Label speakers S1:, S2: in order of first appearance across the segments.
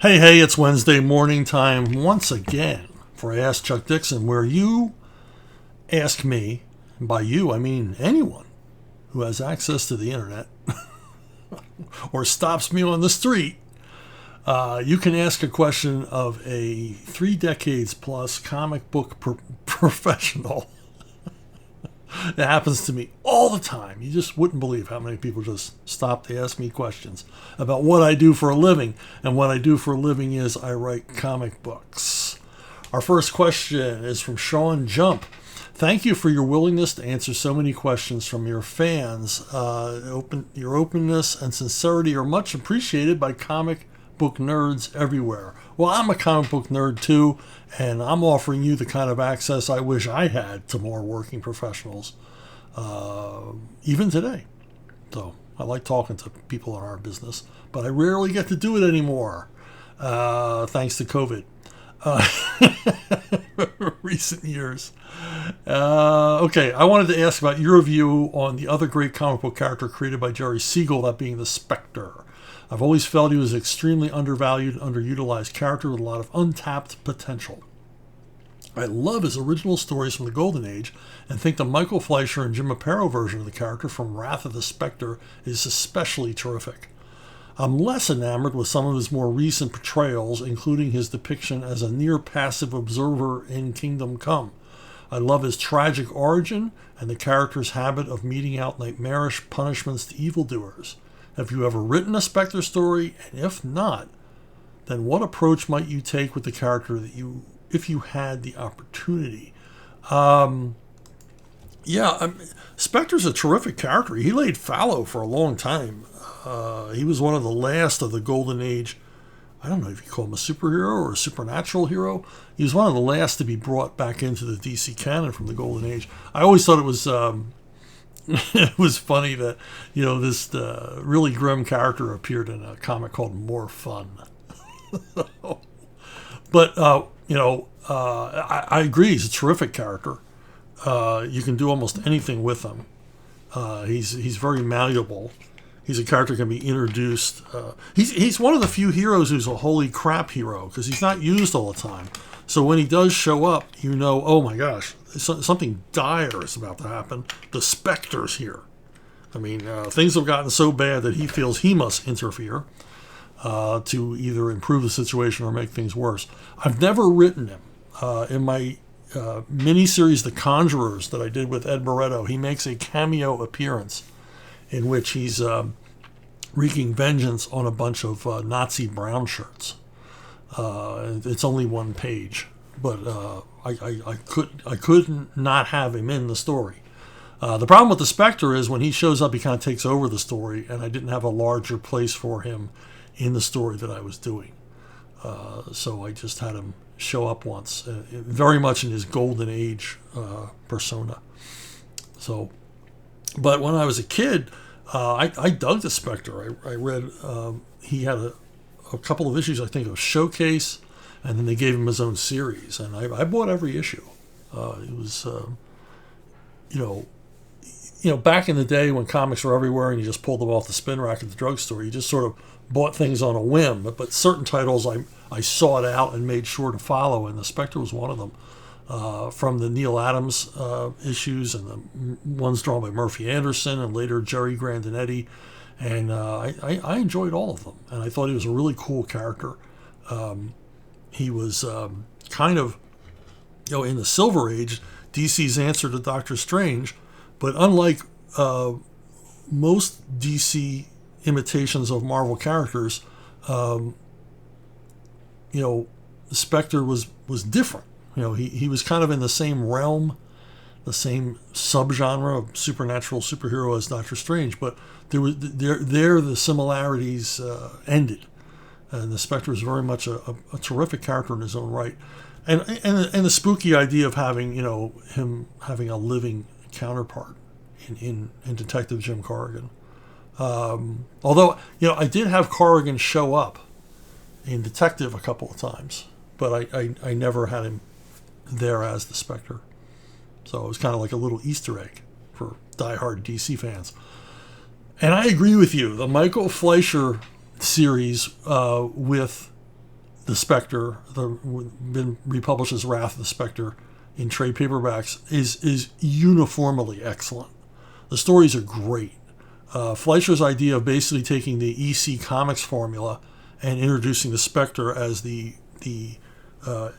S1: Hey, it's Wednesday morning time once again for Ask Chuck Dixon, where you ask me, and by you I mean anyone who has access to the internet or stops me on the street. You can ask a question of a 3 decades plus comic book professional. It happens to me all the time. You just wouldn't believe how many people just stop to ask me questions about what I do for a living. And what I do for a living is I write comic books. Our first question is from Sean Jump. Thank you for your willingness to answer so many questions from your fans. Your openness and sincerity are much appreciated by comic book nerds everywhere. Well, I'm a comic book nerd too, and I'm offering you the kind of access I wish I had to more working professionals, even today. So I like talking to people in our business, but I rarely get to do it anymore, thanks to COVID. Recent years. Okay, I wanted to ask about your view on the other great comic book character created by Jerry Siegel, that being the Spectre. I've always felt he was an extremely undervalued, underutilized character with a lot of untapped potential. I love his original stories from the Golden Age and think the Michael Fleischer and Jim Aparo version of the character from Wrath of the Spectre is especially terrific. I'm less enamored with some of his more recent portrayals, including his depiction as a near-passive observer in Kingdom Come. I love his tragic origin and the character's habit of meting out nightmarish punishments to evildoers. Have you ever written a Spectre story? And if not, then what approach might you take with the character if you had the opportunity? Spectre's a terrific character. He laid fallow for a long time. He was one of the last of the Golden Age. I don't know if you call him a superhero or a supernatural hero. He was one of the last to be brought back into the DC canon from the Golden Age. I always thought it was it was funny that this really grim character appeared in a comic called More Fun. But I agree, he's a terrific character. You can do almost anything with him. He's very malleable. He's a character that can be introduced. He's one of the few heroes who's a holy crap hero because he's not used all the time. So when he does show up, oh my gosh, something dire is about to happen. The Spectre's here. I mean, things have gotten so bad that he feels he must interfere to either improve the situation or make things worse. I've never written him. In my miniseries, The Conjurers, that I did with Ed Moretto, he makes a cameo appearance in which he's wreaking vengeance on a bunch of Nazi brown shirts. It's only one page, but I couldn't not have him in the story. The problem with the Spectre is when he shows up, he kind of takes over the story, and I didn't have a larger place for him in the story that I was doing. So I just had him show up once, very much in his Golden Age persona. So, but when I was a kid, I dug the Spectre. I read, he had a couple of issues, I think, of Showcase, and then they gave him his own series, and I bought every issue. It was, back in the day when comics were everywhere and you just pulled them off the spin rack at the drugstore, you just sort of bought things on a whim. But certain titles I sought out and made sure to follow, and the Spectre was one of them. From the Neil Adams issues and the ones drawn by Murphy Anderson and later Jerry Grandinetti. And I enjoyed all of them. And I thought he was a really cool character. He was kind of, in the Silver Age, DC's answer to Doctor Strange. But unlike most DC imitations of Marvel characters, Spectre was different. He was kind of in the same realm, the same subgenre of supernatural superhero as Doctor Strange, but the similarities ended, and the Spectre is very much a terrific character in his own right, and the spooky idea of having him having a living counterpart in Detective Jim Corrigan. Although I did have Corrigan show up in Detective a couple of times, but I never had him there as the Spectre. So it was kind of like a little Easter egg for diehard DC fans. And I agree with you. The Michael Fleischer series with the Spectre, been republished as Wrath of the Spectre in trade paperbacks, is uniformly excellent. The stories are great. Fleischer's idea of basically taking the EC Comics formula and introducing the Spectre as the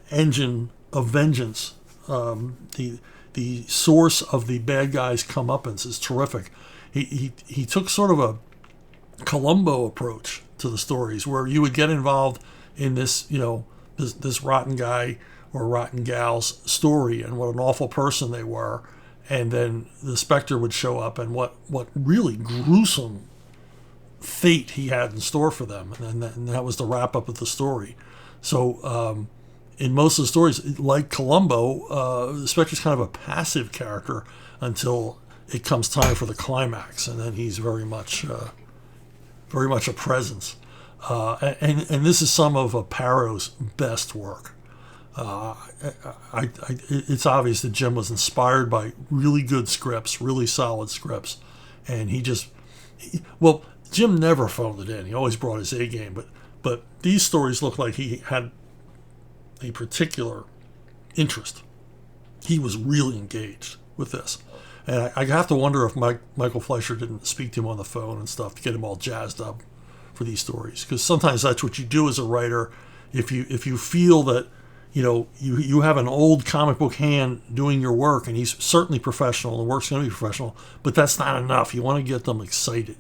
S1: engine of vengeance, the source of the bad guys' comeuppance is terrific. He took sort of a Columbo approach to the stories, where you would get involved in this, this rotten guy or rotten gal's story and what an awful person they were, and then the Spectre would show up and what really gruesome fate he had in store for them, and that was the wrap up of the story. So in most of the stories, like Columbo, the Spectre's kind of a passive character until it comes time for the climax, and then he's very much a presence. And this is some of Paro's best work. It's obvious that Jim was inspired by really good scripts, really solid scripts, and Jim never phoned it in. He always brought his A game, but these stories look like he had a particular interest. He was really engaged with this. And I have to wonder if Michael Fleischer didn't speak to him on the phone and stuff to get him all jazzed up for these stories. Because sometimes that's what you do as a writer. If you feel that you have an old comic book hand doing your work, and he's certainly professional, the work's going to be professional, but that's not enough. You want to get them excited.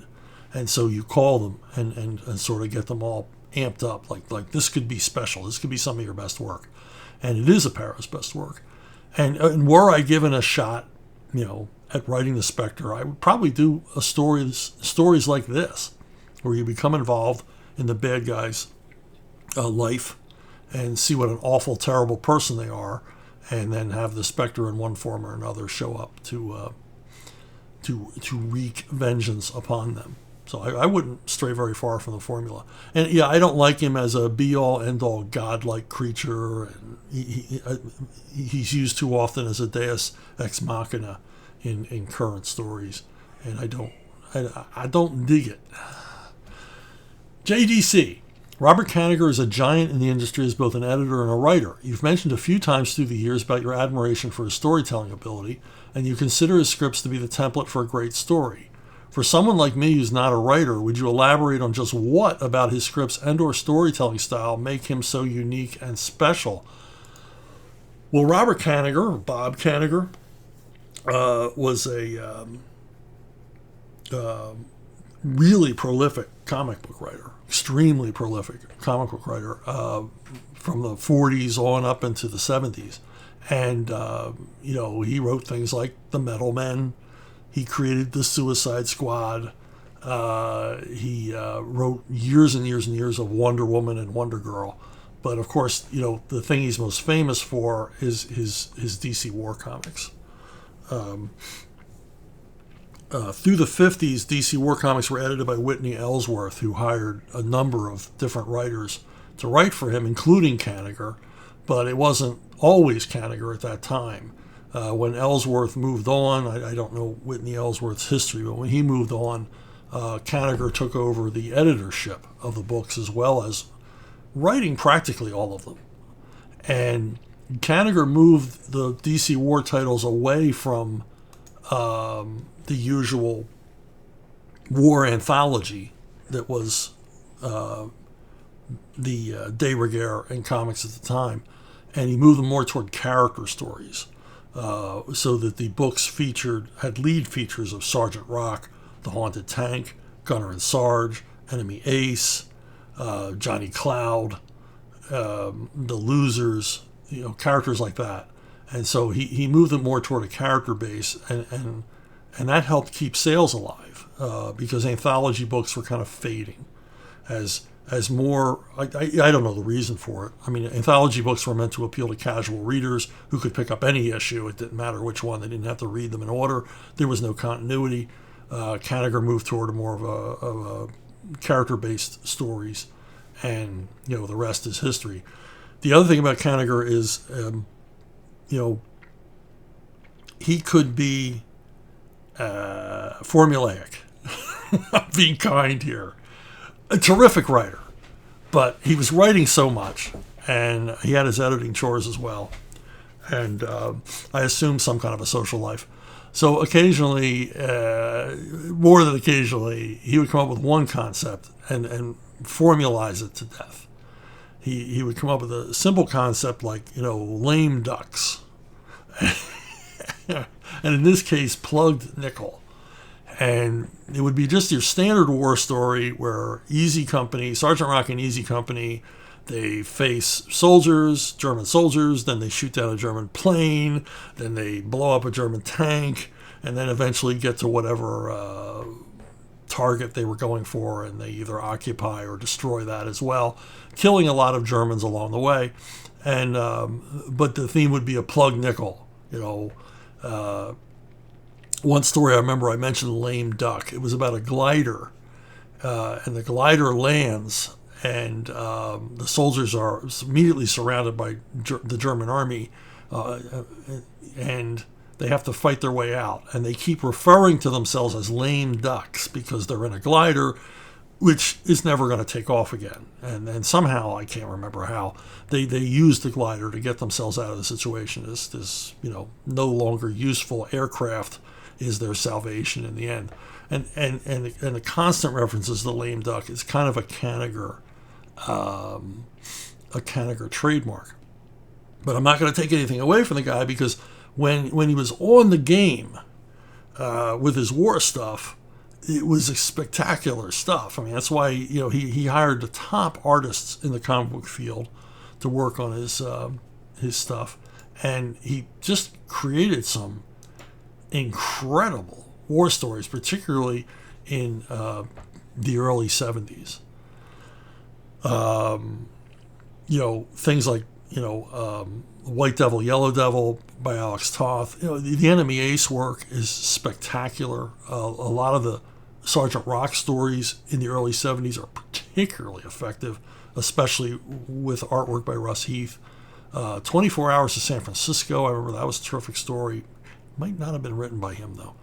S1: And so you call them and sort of get them all amped up. Like this could be special. This could be some of your best work. And it is Paro's best work. And were I given a shot, at writing the Spectre, I would probably do stories like this, where you become involved in the bad guy's life and see what an awful, terrible person they are, and then have the Spectre in one form or another show up to wreak vengeance upon them. So I wouldn't stray very far from the formula. And yeah, I don't like him as a be-all, end-all, godlike creature. And he's used too often as a deus ex machina in current stories, and I don't dig it. JDC. Robert Kanigher is a giant in the industry as both an editor and a writer. You've mentioned a few times through the years about your admiration for his storytelling ability, and you consider his scripts to be the template for a great story. For someone like me who's not a writer, would you elaborate on just what about his scripts and or storytelling style make him so unique and special? Well, Robert Knigher, or Bob Kanigher, was a really prolific comic book writer, extremely prolific comic book writer from the 40s on up into the 70s. And, he wrote things like The Metal Men. He created the Suicide Squad. He wrote years and years and years of Wonder Woman and Wonder Girl. But, of course, the thing he's most famous for is his DC War comics. Through the 50s, DC War Comics were edited by Whitney Ellsworth, who hired a number of different writers to write for him, including Kanigher, but it wasn't always Kanigher at that time. When Ellsworth moved on, I don't know Whitney Ellsworth's history, but when he moved on, Kanigher took over the editorship of the books as well as writing practically all of them. And Kanigher moved the DC War titles away from the usual war anthology that was the de rigueur in comics at the time, and he moved them more toward character stories, so that the books had lead features of Sergeant Rock, the Haunted Tank, Gunner and Sarge, Enemy Ace, Johnny Cloud, the Losers, characters like that. And so he moved them more toward a character base, and that helped keep sales alive, because anthology books were kind of fading as more. I don't know the reason for it. I mean, anthology books were meant to appeal to casual readers who could pick up any issue. It didn't matter which one. They didn't have to read them in order. There was no continuity. Kanigher moved toward more of a character-based stories, and the rest is history. The other thing about Kanigher is, he could be formulaic. I'm being kind here. A terrific writer. But he was writing so much, and he had his editing chores as well. And I assume some kind of a social life. So occasionally, more than occasionally, he would come up with one concept and formalize it to death. He would come up with a simple concept like, lame ducks. And in this case, plugged nickel. And it would be just your standard war story where Easy Company, Sergeant Rock and Easy Company, they face soldiers, German soldiers, then they shoot down a German plane, then they blow up a German tank, and then eventually get to whatever target they were going for, and they either occupy or destroy that as well, killing a lot of Germans along the way. And but the theme would be a plugged nickel. One story I remember, I mentioned lame duck. It was about a glider, and the glider lands, and the soldiers are immediately surrounded by the German army, and they have to fight their way out. And they keep referring to themselves as lame ducks because they're in a glider, which is never going to take off again. And somehow, I can't remember how, they use the glider to get themselves out of the situation. This no longer useful aircraft is their salvation in the end. And the constant references to the lame duck is kind of a Kanigher trademark. But I'm not going to take anything away from the guy, because when he was on the game with his war stuff, it was spectacular stuff. I mean, that's why he hired the top artists in the comic book field to work on his stuff, and he just created some incredible war stories, particularly in the early 70s. Things like White Devil, Yellow Devil by Alex Toth. The Enemy Ace work is spectacular. A lot of the Sergeant Rock stories in the early 70s are particularly effective, especially with artwork by Russ Heath. 24 Hours to San Francisco, I remember that was a terrific story. Might not have been written by him, though.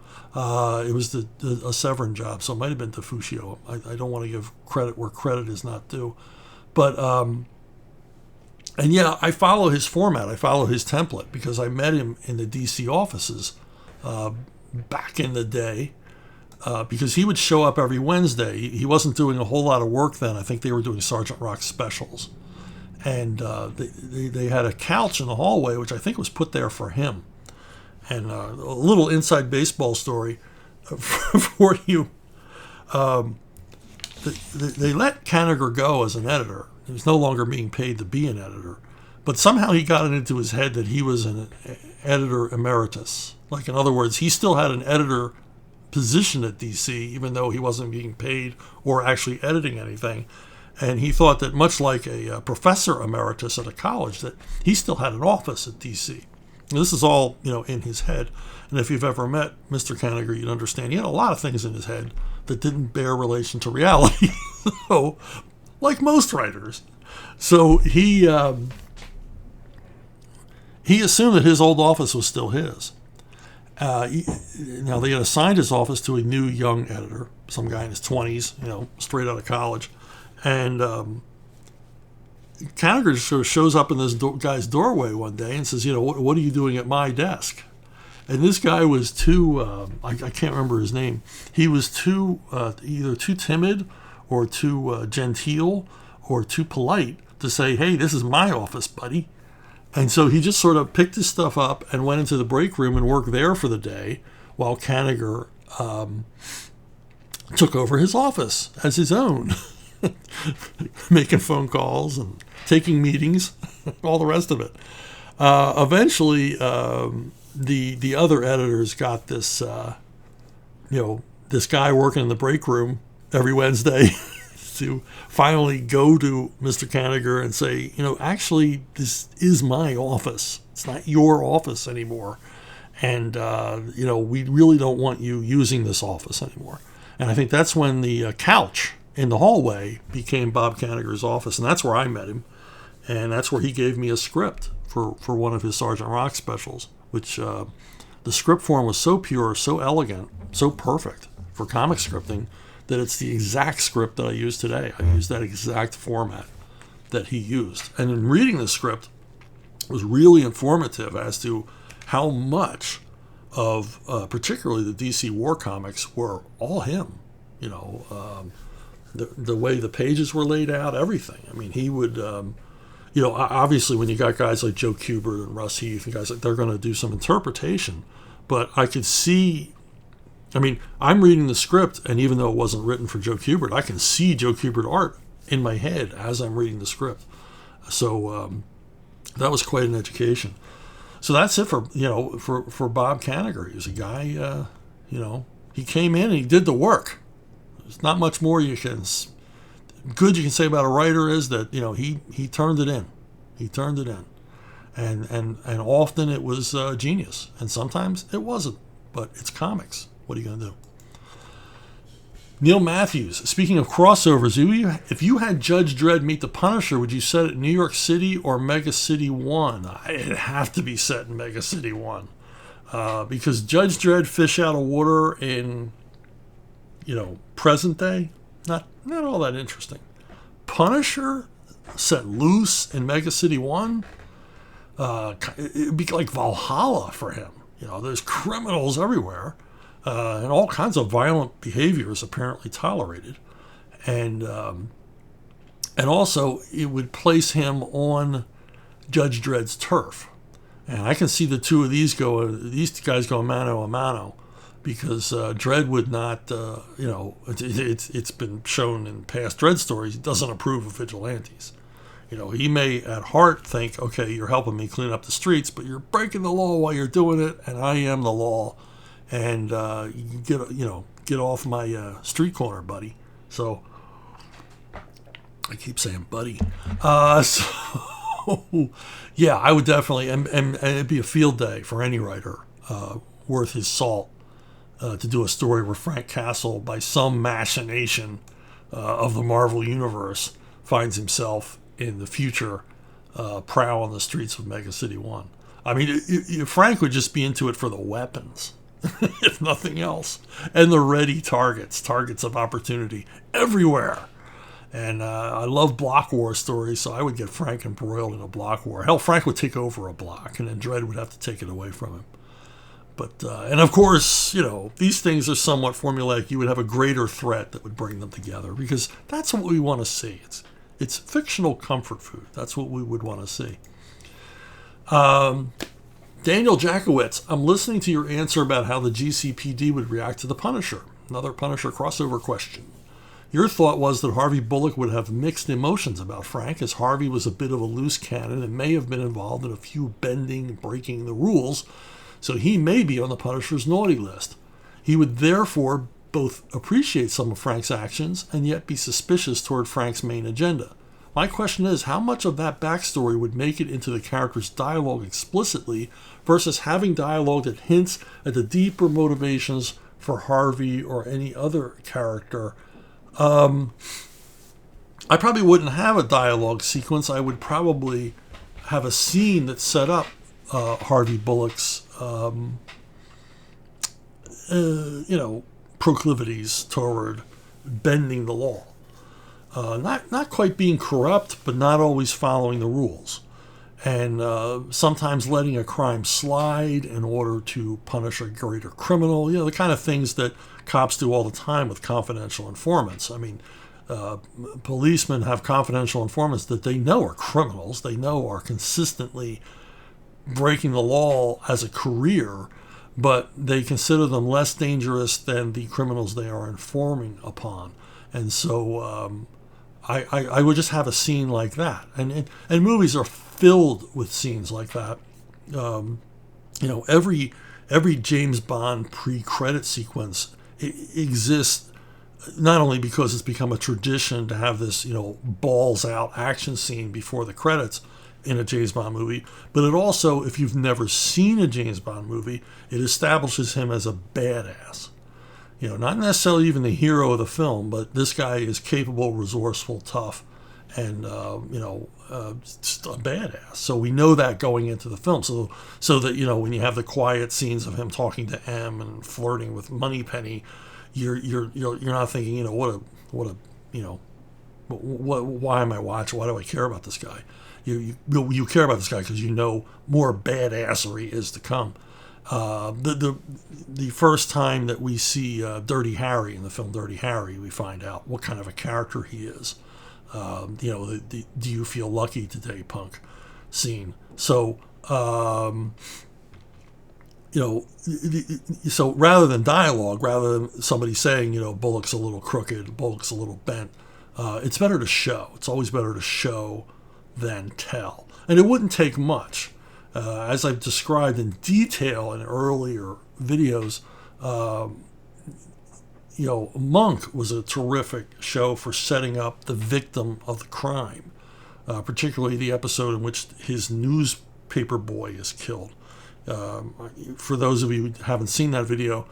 S1: It was a Severin job, so it might have been DeFuccio. I don't want to give credit where credit is not due. But, and yeah, I follow his format. I follow his template because I met him in the DC offices back in the day, because he would show up every Wednesday. He wasn't doing a whole lot of work then. I think they were doing Sergeant Rock specials. And they had a couch in the hallway, which I think was put there for him. And a little inside baseball story for you. They let Kanigher go as an editor. He was no longer being paid to be an editor. But somehow he got it into his head that he was an editor emeritus. Like, in other words, he still had an editor position at DC, even though he wasn't being paid or actually editing anything. And he thought that, much like a professor emeritus at a college, that he still had an office at DC. And this is all, in his head. And if you've ever met Mr. Kanigher, you'd understand he had a lot of things in his head that didn't bear relation to reality. So, like most writers. So he assumed that his old office was still his. Now, they had assigned his office to a new young editor, some guy in his 20s, straight out of college. And Kanigher sort of shows up in this guy's doorway one day and says, what are you doing at my desk? And this guy was too, I can't remember his name. He was either too timid or too genteel or too polite to say, hey, this is my office, buddy. And so he just sort of picked his stuff up and went into the break room and worked there for the day while Kanigher took over his office as his own, making phone calls and taking meetings, all the rest of it. Eventually, the other editors got this, this guy working in the break room every Wednesday to finally go to Mr. Kanigher and say, actually, this is my office. It's not your office anymore. And, we really don't want you using this office anymore. And I think that's when the couch in the hallway became Bob Kanigher's office. And that's where I met him. And that's where he gave me a script for one of his Sergeant Rock specials, which the script form was so pure, so elegant, so perfect for comic scripting that it's the exact script that I use today. I use that exact format. that he used. And in reading the script, it was really informative as to how much of particularly the DC War comics were all him. The way the pages were laid out, everything. I mean, he would, obviously when you got guys like Joe Kubert and Russ Heath and guys like, they're going to do some interpretation. But I could see, I mean, I'm reading the script, and even though it wasn't written for Joe Kubert, I can see Joe Kubert art in my head as I'm reading the script. So that was quite an education. So that's it for Bob Kanigher. He was a guy, he came in and he did the work. There's not much more you can say about a writer is that, he turned it in. He turned it in. And often it was genius. And sometimes it wasn't. But it's comics. What are you going to do? Neil Matthews, speaking of crossovers, if you had Judge Dredd meet the Punisher, would you set it in New York City or Mega City 1? It'd have to be set in Mega City 1. Because Judge Dredd fish out of water in, present day, not all that interesting. Punisher set loose in Mega City 1, it'd be like Valhalla for him. There's criminals everywhere. And all kinds of violent behaviors apparently tolerated, and also it would place him on Judge Dredd's turf, and I can see the two of these guys going mano a mano, because Dredd would not, it's been shown in past Dredd stories, he doesn't approve of vigilantes. He may at heart think, okay, you're helping me clean up the streets, but you're breaking the law while you're doing it, and I am the law. And get off my street corner, buddy. So I keep saying buddy. Yeah, I would definitely, and it'd be a field day for any writer worth his salt to do a story where Frank Castle, by some machination of the Marvel Universe, finds himself in the future prowling the streets of Mega City 1. I mean, Frank would just be into it for the weapons. If nothing else, and the ready targets of opportunity everywhere. And I love block war stories, so I would get Frank embroiled in a block war. Hell, Frank would take over a block, and then Dredd would have to take it away from him. But and of course, these things are somewhat formulaic. You would have a greater threat that would bring them together, because that's what we want to see. It's fictional comfort food. That's what we would want to see. Daniel Jackowitz, I'm listening to your answer about how the GCPD would react to the Punisher. Another Punisher crossover question. Your thought was that Harvey Bullock would have mixed emotions about Frank, as Harvey was a bit of a loose cannon and may have been involved in a few breaking the rules, so he may be on the Punisher's naughty list. He would therefore both appreciate some of Frank's actions and yet be suspicious toward Frank's main agenda. My question is, how much of that backstory would make it into the character's dialogue explicitly versus having dialogue that hints at the deeper motivations for Harvey or any other character? I probably wouldn't have a dialogue sequence. I would probably have a scene that set up Harvey Bullock's, proclivities toward bending the law. Not quite being corrupt, but not always following the rules. And sometimes letting a crime slide in order to punish a greater criminal. The kind of things that cops do all the time with confidential informants. I mean, policemen have confidential informants that they know are criminals. They know are consistently breaking the law as a career, but they consider them less dangerous than the criminals they are informing upon. And so I would just have a scene like that, and movies are filled with scenes like that. Every James Bond pre-credit sequence exists not only because it's become a tradition to have this balls out action scene before the credits in a James Bond movie, but it also, if you've never seen a James Bond movie, it establishes him as a badass. Not necessarily even the hero of the film, but this guy is capable, resourceful, tough, and just a badass. So we know that going into the film. So that when you have the quiet scenes of him talking to M and flirting with Moneypenny, you're not thinking what a Why am I watching? Why do I care about this guy? You care about this guy because you know more badassery is to come. The first time that we see Dirty Harry in the film Dirty Harry, we find out what kind of a character he is. The do you feel lucky today, punk scene. So, so rather than dialogue, rather than somebody saying, Bullock's a little crooked, Bullock's a little bent, it's better to show. It's always better to show than tell. And it wouldn't take much. As I've described in detail in earlier videos, Monk was a terrific show for setting up the victim of the crime, particularly the episode in which his newspaper boy is killed. For those of you who haven't seen that video,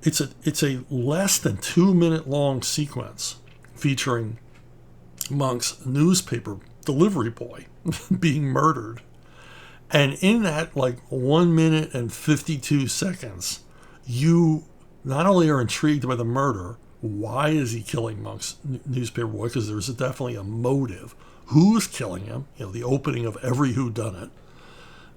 S1: it's a less than 2 minute long sequence featuring Monk's newspaper delivery boy being murdered. And in that 1 minute and 52 seconds, you not only are intrigued by the murder, why is he killing Monk's newspaper boy? Because there's definitely a motive. Who's killing him? The opening of every whodunit.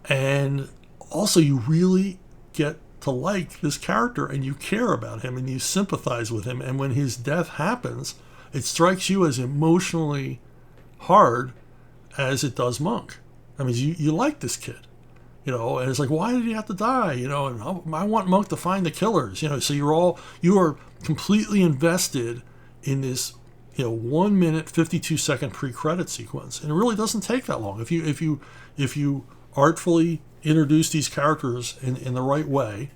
S1: And also you really get to like this character and you care about him and you sympathize with him. And when his death happens, it strikes you as emotionally hard as it does Monk. I mean, you like this kid, and it's like, why did he have to die? And I want Monk to find the killers, so you are completely invested in this, 1 minute, 52 second pre-credit sequence. And it really doesn't take that long. If you artfully introduce these characters in the right way,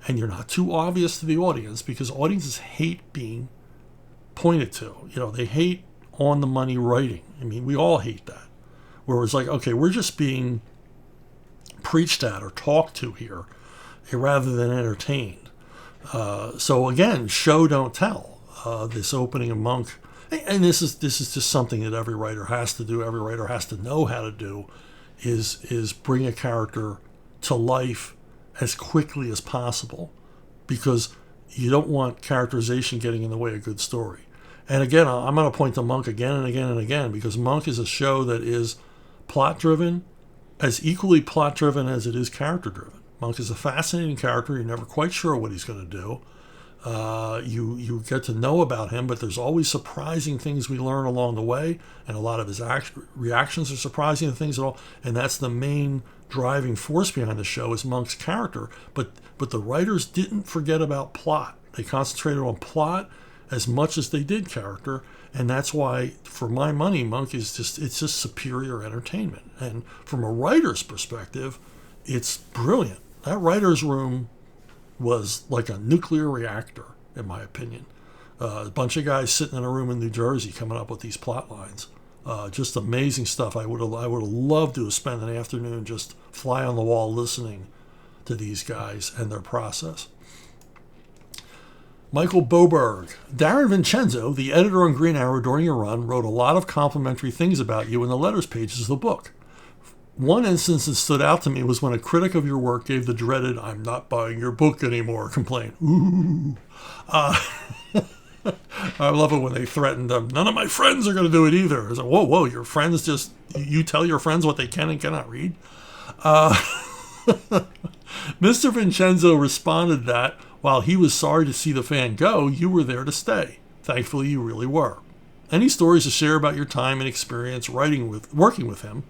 S1: and you're not too obvious to the audience, because audiences hate being pointed to, they hate on the money writing. I mean, we all hate that. Where it's like, okay, we're just being preached at or talked to here rather than entertained. So again, show don't tell. This opening of Monk, and this is just something that every writer has to do. Every writer has to know how to do is bring a character to life as quickly as possible, because you don't want characterization getting in the way of good story. And again, I'm going to point to Monk again and again and again, because Monk is a show that is plot-driven, as equally plot-driven as it is character-driven. Monk is a fascinating character. You're never quite sure what he's going to do. You get to know about him, but there's always surprising things we learn along the way, and a lot of his reactions are surprising to things at all. And that's the main driving force behind the show, is Monk's character. But the writers didn't forget about plot. They concentrated on plot as much as they did character. And that's why, for my money, Monk is it's just superior entertainment. And from a writer's perspective, it's brilliant. That writer's room was like a nuclear reactor, in my opinion. A bunch of guys sitting in a room in New Jersey coming up with these plot lines. Just amazing stuff. I would have loved to have spent an afternoon just fly on the wall listening to these guys and their process. Michael Boberg. Darren Vincenzo, the editor on Green Arrow during your run, wrote a lot of complimentary things about you in the letters pages of the book. One instance that stood out to me was when a critic of your work gave the dreaded "I'm not buying your book anymore" complaint. Ooh. I love it when they threatened them. None of my friends are going to do it either. It's like, whoa, your friends just, you tell your friends what they can and cannot read? Mr. Vincenzo responded that while he was sorry to see the fan go, you were there to stay. Thankfully, you really were. Any stories to share about your time and experience working with him?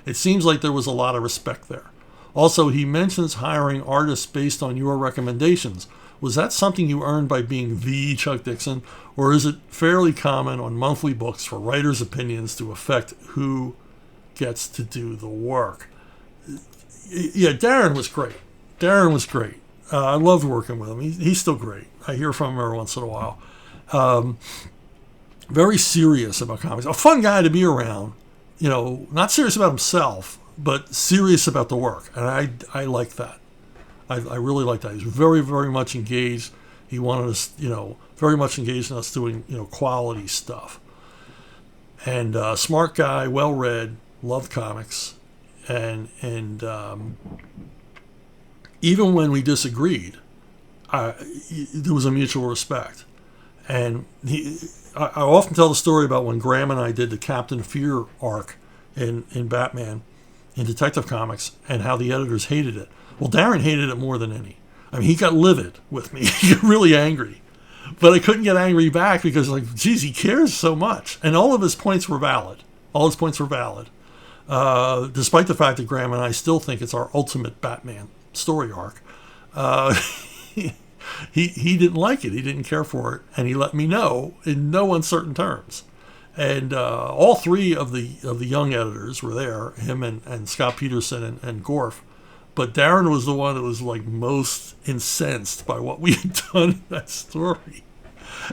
S1: It seems like there was a lot of respect there. Also, he mentions hiring artists based on your recommendations. Was that something you earned by being the Chuck Dixon, or is it fairly common on monthly books for writers' opinions to affect who gets to do the work? Yeah, Darren was great. I loved working with him. He's still great. I hear from him every once in a while. Very serious about comics. A fun guy to be around. Not serious about himself, but serious about the work. And I like that. I really like that. He's very, very much engaged. He wanted us, very much engaged in us doing, quality stuff. And smart guy, well-read, loved comics. And even when we disagreed, there was a mutual respect. And I often tell the story about when Graham and I did the Captain Fear arc in Batman in Detective Comics, and how the editors hated it. Well, Darren hated it more than any. I mean, he got livid with me. He got really angry. But I couldn't get angry back because, like, geez, he cares so much. And all of his points were valid. All his points were valid. Despite the fact that Graham and I still think it's our ultimate Batman story arc. He didn't like it. He didn't care for it. And he let me know in no uncertain terms. And all three of the young editors were there, him and Scott Peterson and Gorf. But Darren was the one that was like most incensed by what we had done in that story.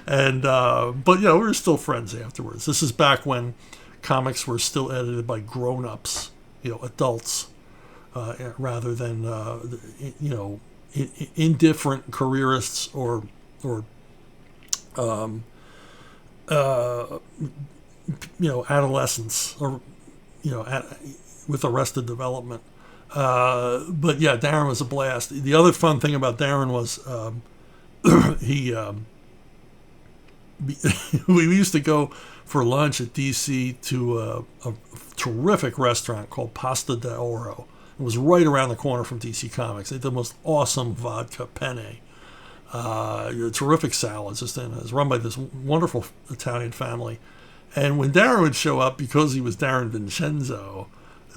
S1: And but we were still friends afterwards. This is back when comics were still edited by grown-ups, adults, rather than indifferent careerists or adolescents or with Arrested Development. But yeah, Darren was a blast. The other fun thing about Darren was we used to go for lunch at DC to a terrific restaurant called Pasta d'Oro. It was right around the corner from DC Comics. They did the most awesome vodka penne. Terrific salads. It was run by this wonderful Italian family. And when Darren would show up, because he was Darren Vincenzo,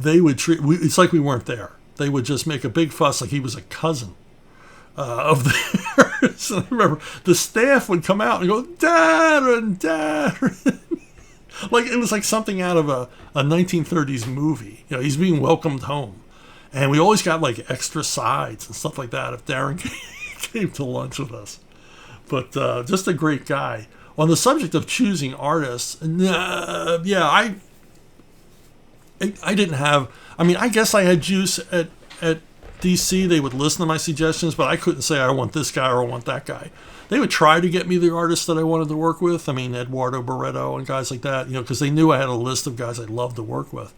S1: they would it's like we weren't there. They would just make a big fuss like he was a cousin of theirs. And I remember the staff would come out and go, Darren. Like it was like something out of a 1930s movie. He's being welcomed home. And we always got like extra sides and stuff like that if Darren came to lunch with us. But just a great guy. On the subject of choosing artists, I didn't have. I mean, I guess I had juice at DC. They would listen to my suggestions, but I couldn't say I want this guy or I want that guy. They would try to get me the artists that I wanted to work with. I mean, Eduardo Barreto and guys like that, because they knew I had a list of guys I'd love to work with.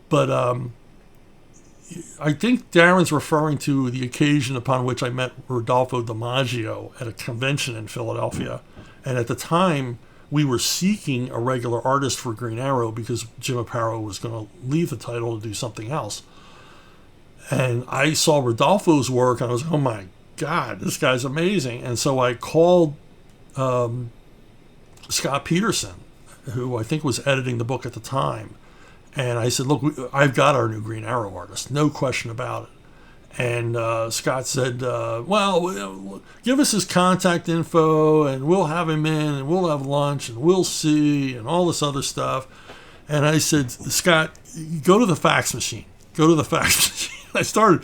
S1: But I think Darren's referring to the occasion upon which I met Rodolfo DiMaggio at a convention in Philadelphia. And at the time, we were seeking a regular artist for Green Arrow because Jim Aparo was going to leave the title to do something else. And I saw Rodolfo's work, and I was like, oh my God, this guy's amazing. And so I called Scott Peterson, who I think was editing the book at the time. And I said, look, I've got our new Green Arrow artist, no question about it. And Scott said, well, give us his contact info, and we'll have him in, and we'll have lunch, and we'll see, and all this other stuff. And I said, Scott, go to the fax machine. Go to the fax machine. I started.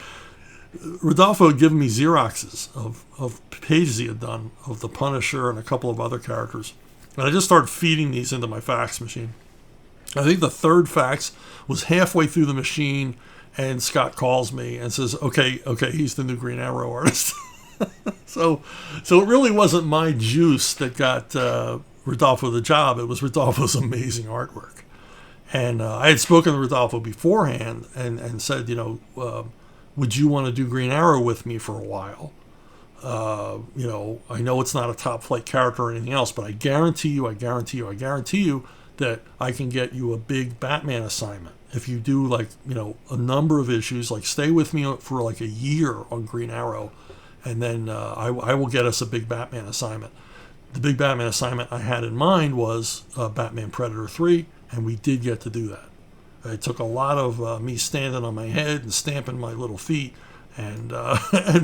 S1: Rodolfo had given me Xeroxes of pages he had done of the Punisher and a couple of other characters. And I just started feeding these into my fax machine. I think the third fax was halfway through the machine, and Scott calls me and says, okay, he's the new Green Arrow artist. So it really wasn't my juice that got Rodolfo the job. It was Rodolfo's amazing artwork. And I had spoken to Rodolfo beforehand and said, would you want to do Green Arrow with me for a while? I know it's not a top flight character or anything else, but I guarantee you that I can get you a big Batman assignment. If you do a number of issues, stay with me for a year on Green Arrow, and then I will get us a big Batman assignment. The big Batman assignment I had in mind was Batman Predator 3, and we did get to do that. It took a lot of me standing on my head and stamping my little feet and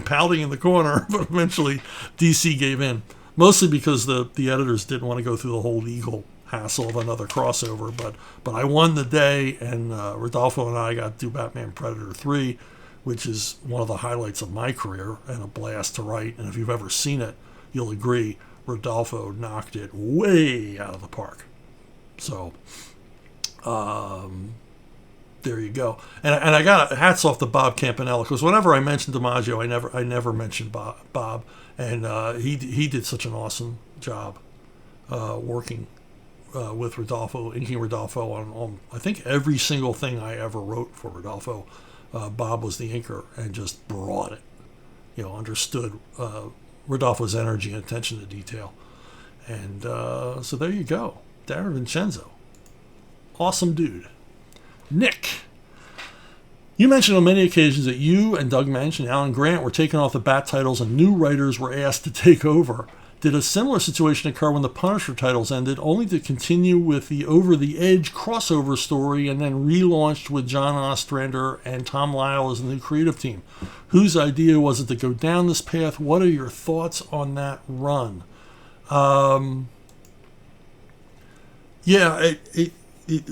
S1: pouting in the corner, but eventually DC gave in, mostly because the editors didn't want to go through the whole legal hassle of another crossover, but I won the day, and Rodolfo and I got to do Batman Predator 3, which is one of the highlights of my career and a blast to write. And if you've ever seen it, you'll agree Rodolfo knocked it way out of the park. So there you go. And I got hats off to Bob Campanella, because whenever I mentioned DiMaggio, I never mentioned Bob, and he did such an awesome job working with Rodolfo, inking Rodolfo on I think every single thing I ever wrote for Rodolfo. Bob was the inker and just brought it, understood Rodolfo's energy and attention to detail. And so there you go. Darren Vincenzo. Awesome dude. Nick. You mentioned on many occasions that you and Doug Mensch and Alan Grant were taken off the Bat titles and new writers were asked to take over. Did a similar situation occur when the Punisher titles ended, only to continue with the Over the Edge crossover story and then relaunched with John Ostrander and Tom Lyle as the new creative team? Whose idea was it to go down this path? What are your thoughts on that run?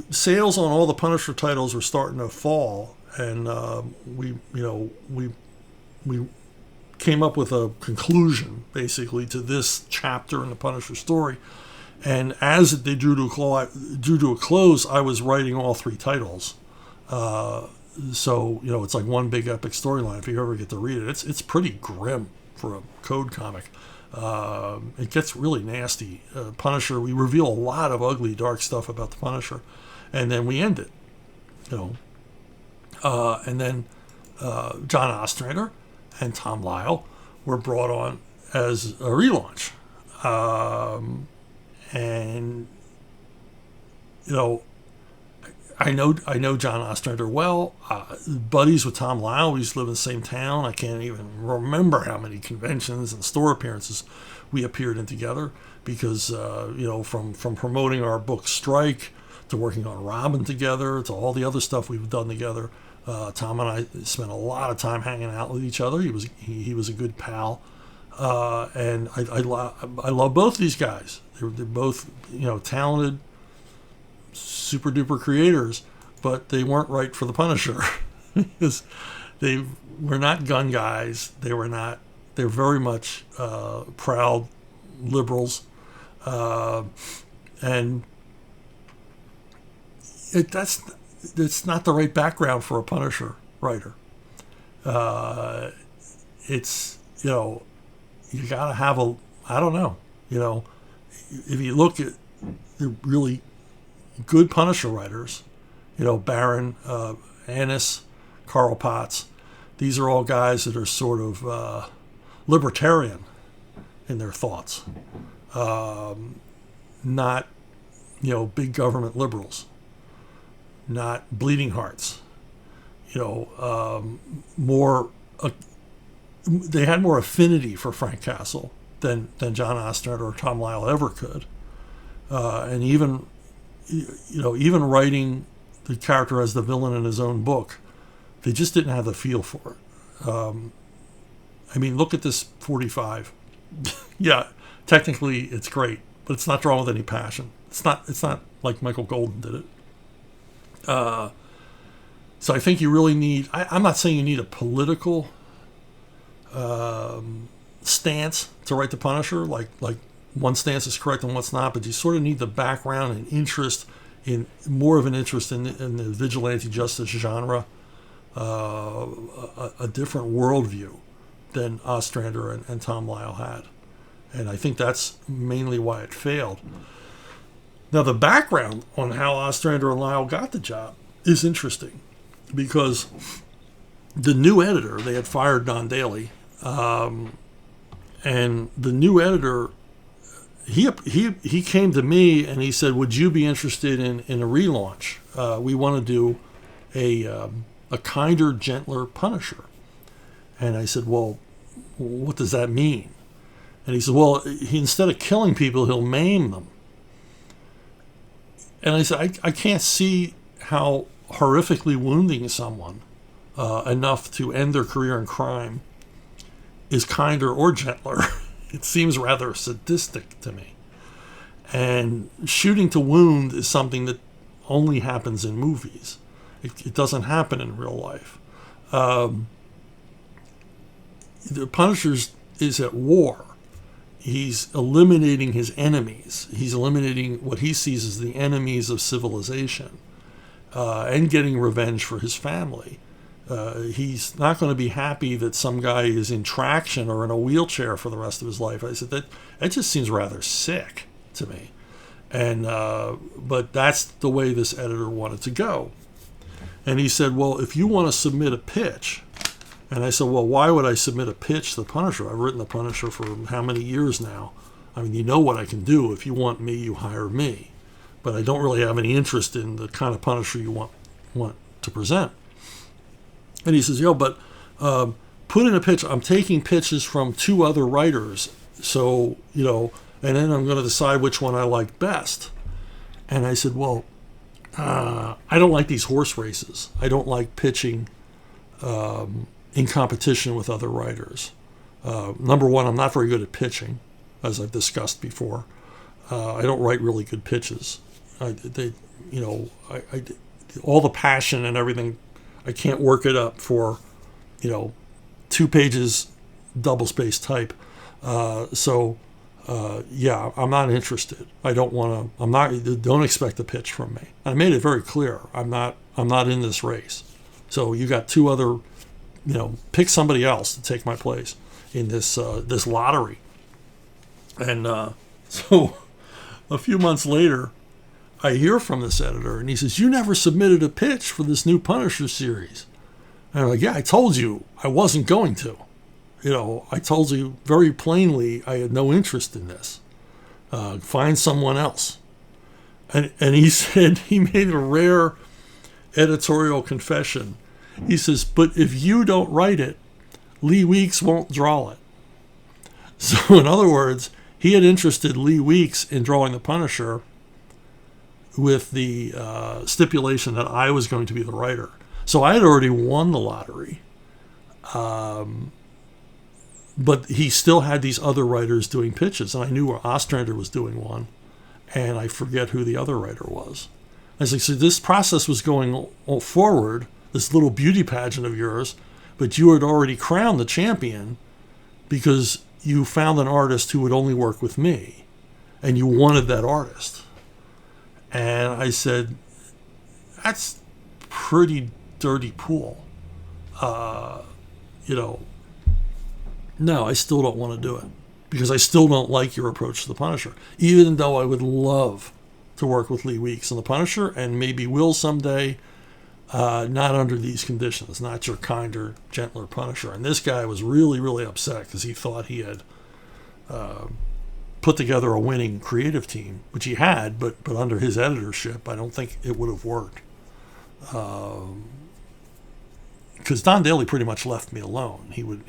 S1: Sales on all the Punisher titles were starting to fall, and we came up with a conclusion basically to this chapter in the Punisher story. And as they drew to a close, I was writing all three titles. So it's like one big epic storyline. If you ever get to read it, it's pretty grim for a Code comic. It gets really nasty. Punisher, we reveal a lot of ugly, dark stuff about the Punisher, and then we end it. And then John Ostrander and Tom Lyle were brought on as a relaunch. And I know John Ostrander well. Buddies with Tom Lyle. We used to live in the same town. I can't even remember how many conventions and store appearances we appeared in together, because from promoting our book Strike to working on Robin together to all the other stuff we've done together. Tom and I spent a lot of time hanging out with each other. He was a good pal, and I love both these guys. They're both talented, super duper creators, but they weren't right for the Punisher because they were not gun guys. They're very much proud liberals, and it's not the right background for a Punisher writer. It's you gotta have I don't know. If you look at the really good Punisher writers, Baron, Ennis, Carl Potts, these are all guys that are sort of libertarian in their thoughts, not big government liberals, not bleeding hearts. They had more affinity for Frank Castle than John Ostrander or Tom Lyle ever could, and even writing the character as the villain in his own book, they just didn't have the feel for it. Look at this 45. Yeah, technically it's great, but it's not drawn with any passion. It's not like Michael Golden did it. So I think you really need, I'm not saying you need a political stance to write the Punisher, like one stance is correct and what's not, but you sort of need the background and interest in the vigilante justice genre, a different worldview than Ostrander and Tom Lyle had. And I think that's mainly why it failed. Now, the background on how Ostrander and Lyle got the job is interesting, because the new editor, they had fired Don Daly, and the new editor, he came to me and he said, would you be interested in a relaunch? We want to do a kinder, gentler Punisher. And I said, well, what does that mean? And he said, well, instead of killing people, he'll maim them. And I said, I can't see how horrifically wounding someone enough to end their career in crime is kinder or gentler. It seems rather sadistic to me. And shooting to wound is something that only happens in movies. It doesn't happen in real life. The Punisher is at war. He's eliminating his enemies. He's eliminating what he sees as the enemies of civilization, and getting revenge for his family. He's not going to be happy that some guy is in traction or in a wheelchair for the rest of his life. I said, that just seems rather sick to me. And but that's the way this editor wanted to go. And he said, well, if you want to submit a pitch. And I said, well, why would I submit a pitch to the Punisher? I've written the Punisher for how many years now? I mean, you know what I can do. If you want me, you hire me. But I don't really have any interest in the kind of Punisher you want to present. And he says, but put in a pitch. I'm taking pitches from 2 other writers. So, and then I'm going to decide which one I like best. And I said, well, I don't like these horse races. I don't like pitching in competition with other writers. Number one, I'm not very good at pitching, as I've discussed before. I don't write really good pitches. All the passion and everything, I can't work it up for, 2 pages, double-spaced type. I'm not interested. I don't want to. Don't expect a pitch from me. I made it very clear. I'm not in this race. So you got 2 other, pick somebody else to take my place in this lottery. And so a few months later, I hear from this editor, and he says, "You never submitted a pitch for this new Punisher series." And I'm like, "Yeah, I told you I wasn't going to. I told you very plainly I had no interest in this. Find someone else." And he said, he made a rare editorial confession. He says, "But if you don't write it, Lee Weeks won't draw it." So in other words, he had interested Lee Weeks in drawing the Punisher with the stipulation that I was going to be the writer. So I had already won the lottery. But he still had these other writers doing pitches, and I knew Ostrander was doing one, and I forget who the other writer was. I said, "So this process was going forward, this little beauty pageant of yours, but you had already crowned the champion because you found an artist who would only work with me, and you wanted that artist." And I said, "That's pretty dirty pool. No, I still don't want to do it because I still don't like your approach to the Punisher, even though I would love to work with Lee Weeks on the Punisher and maybe will someday, not under these conditions, not your kinder, gentler Punisher." And this guy was really, really upset because he thought he had put together a winning creative team, which he had, but under his editorship, I don't think it would have worked. Because Don Daly pretty much left me alone. He would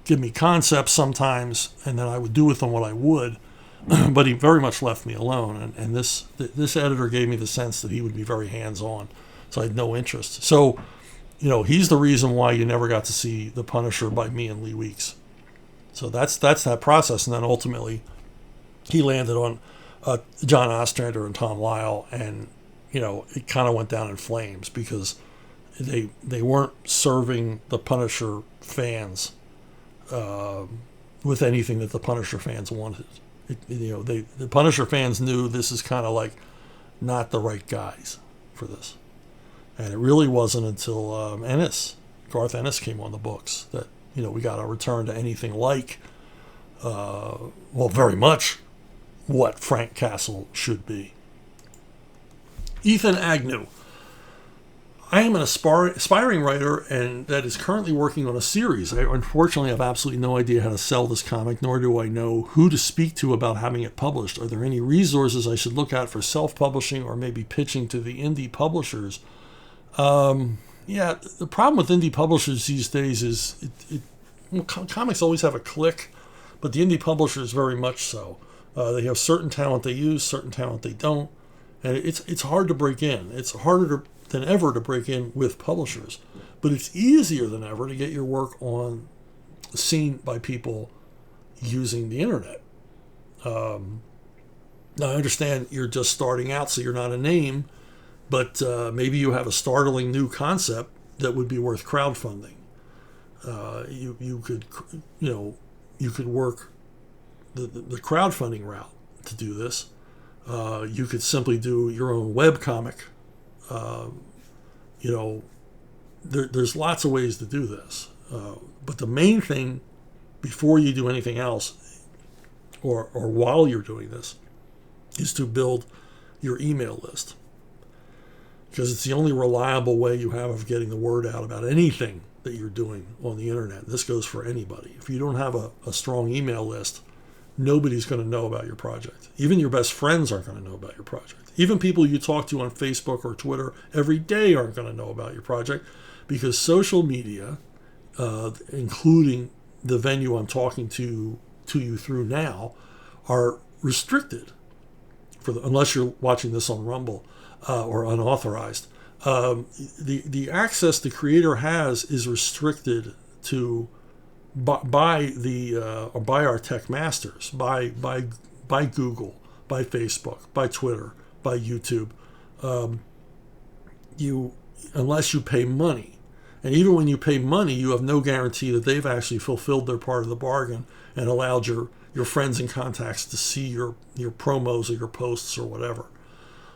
S1: give me concepts sometimes, and then I would do with them what I would, but he very much left me alone. And this editor gave me the sense that he would be very hands-on, so I had no interest. So, he's the reason why you never got to see the Punisher by me and Lee Weeks. So that's that process, and then ultimately he landed on John Ostrander and Tom Lyle, and it kind of went down in flames because they weren't serving the Punisher fans with anything that the Punisher fans wanted. The Punisher fans knew this is kind of like not the right guys for this, and it really wasn't until Garth Ennis came on the books that we got a return to anything like very much what Frank Castle should be. Ethan Agnew. I am an aspiring writer and that is currently working on a series. I unfortunately have absolutely no idea how to sell this comic, nor do I know who to speak to about having it published. Are there any resources I should look at for self-publishing or maybe pitching to the indie publishers? The problem with indie publishers these days is comics always have a clique, but the indie publishers very much so. They have certain talent they use, certain talent they don't, and it's hard to break in. It's harder than ever to break in with publishers, but it's easier than ever to get your work seen by people using the internet. Now I understand you're just starting out, so you're not a name, but maybe you have a startling new concept that would be worth crowdfunding. You could work the crowdfunding route to do this. You could simply do your own webcomic. There's lots of ways to do this. But the main thing before you do anything else, or while you're doing this, is to build your email list. Because it's the only reliable way you have of getting the word out about anything that you're doing on the internet. This goes for anybody. If you don't have a strong email list, nobody's going to know about your project. Even your best friends aren't going to know about your project. Even people you talk to on Facebook or Twitter every day aren't going to know about your project, because social media, including the venue I'm talking to you through now, are restricted unless you're watching this on Rumble or unauthorized. The access the creator has is restricted to by our tech masters, by Google, by Facebook, by Twitter, by YouTube. Unless you pay money, and even when you pay money, you have no guarantee that they've actually fulfilled their part of the bargain and allowed your friends and contacts to see your promos or your posts or whatever.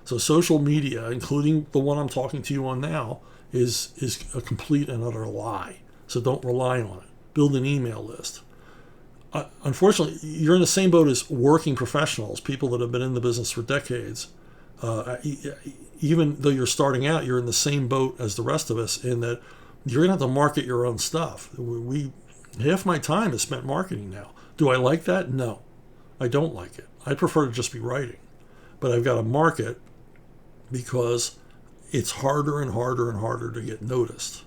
S1: So social media, including the one I'm talking to you on now, is a complete and utter lie. So don't rely on it. Build an email list. Unfortunately, you're in the same boat as working professionals, people that have been in the business for decades. Even though you're starting out, you're in the same boat as the rest of us in that you're going to have to market your own stuff. Half my time is spent marketing now. Do I like that? No, I don't like it. I prefer to just be writing. But I've got to market because it's harder and harder and harder to get noticed.